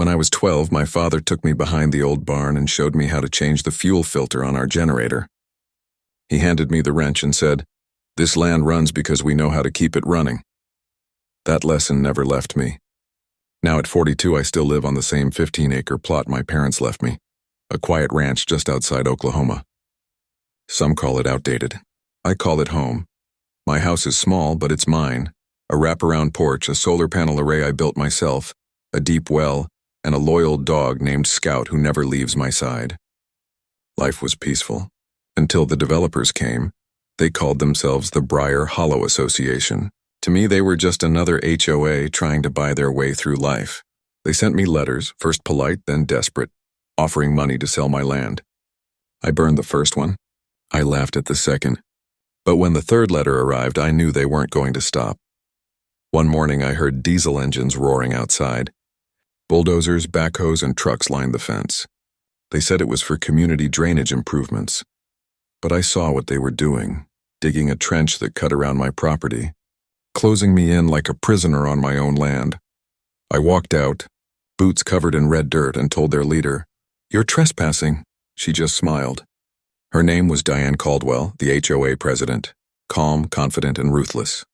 When I was 12, my father took me behind the old barn and showed me how to change the fuel filter on our generator. He handed me the wrench and said, "This land runs because we know how to keep it running." That lesson never left me. Now at 42, I still live on the same 15-acre plot my parents left me, a quiet ranch just outside Oklahoma. Some call it outdated. I call it home. My house is small, but it's mine. A wraparound porch, a solar panel array I built myself, a deep well, and a loyal dog named Scout who never leaves my side. Life was peaceful, until the developers came. They called themselves the Briar Hollow Association. To me, they were just another HOA trying to buy their way through life. They sent me letters, first polite, then desperate, offering money to sell my land. I burned the first one. I laughed at the second. But when the third letter arrived, I knew they weren't going to stop. One morning, I heard diesel engines roaring outside. Bulldozers, backhoes, and trucks lined the fence. They said it was for community drainage improvements. But I saw what they were doing, digging a trench that cut around my property, closing me in like a prisoner on my own land. I walked out, boots covered in red dirt, and told their leader, "You're trespassing." She just smiled. Her name was Diane Caldwell, the HOA president, calm, confident, and ruthless.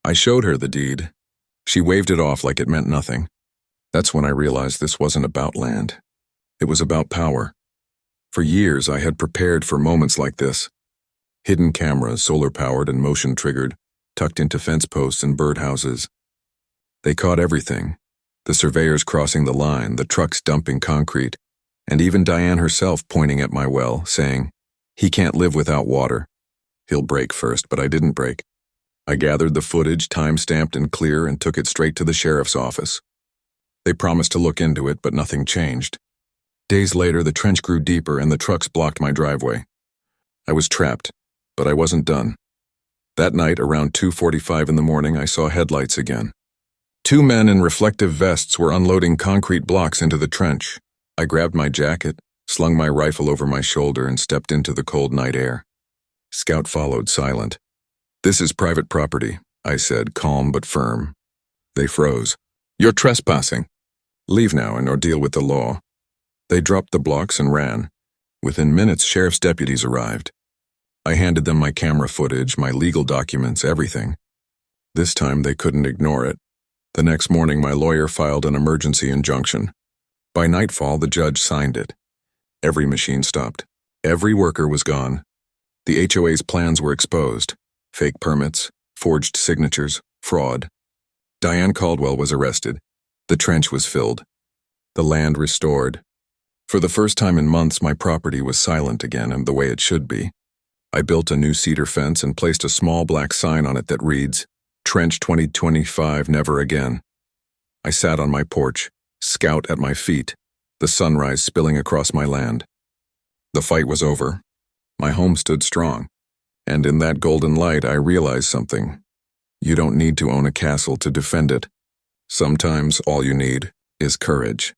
I showed her the deed. She waved it off like it meant nothing. That's when I realized this wasn't about land. It was about power. For years, I had prepared for moments like this. Hidden cameras, solar-powered and motion-triggered, tucked into fence posts and birdhouses. They caught everything. The surveyors crossing the line, the trucks dumping concrete, and even Diane herself pointing at my well, saying, "He can't live without water. He'll break first," but I didn't break. I gathered the footage, time-stamped and clear, and took it straight to the sheriff's office. They promised to look into it, but nothing changed. Days later, the trench grew deeper and the trucks blocked my driveway. I was trapped, but I wasn't done. That night, around 2:45 in the morning, I saw headlights again. Two men in reflective vests were unloading concrete blocks into the trench. I grabbed my jacket, slung my rifle over my shoulder, and stepped into the cold night air. Scout followed, silent. "This is private property," I said, calm but firm. They froze. "You're trespassing. Leave now or deal with the law." They dropped the blocks and ran. Within minutes, sheriff's deputies arrived. I handed them my camera footage, my legal documents, everything. This time, they couldn't ignore it. The next morning, my lawyer filed an emergency injunction. By nightfall, the judge signed it. Every machine stopped. Every worker was gone. The HOA's plans were exposed. Fake permits, forged signatures, fraud. Diane Caldwell was arrested. The trench was filled. The land restored. For the first time in months, my property was silent again and the way it should be. I built a new cedar fence and placed a small black sign on it that reads, "Trench 2025, never again." I sat on my porch, Scout at my feet, the sunrise spilling across my land. The fight was over. My home stood strong. And in that golden light, I realized something. You don't need to own a castle to defend it. Sometimes all you need is courage.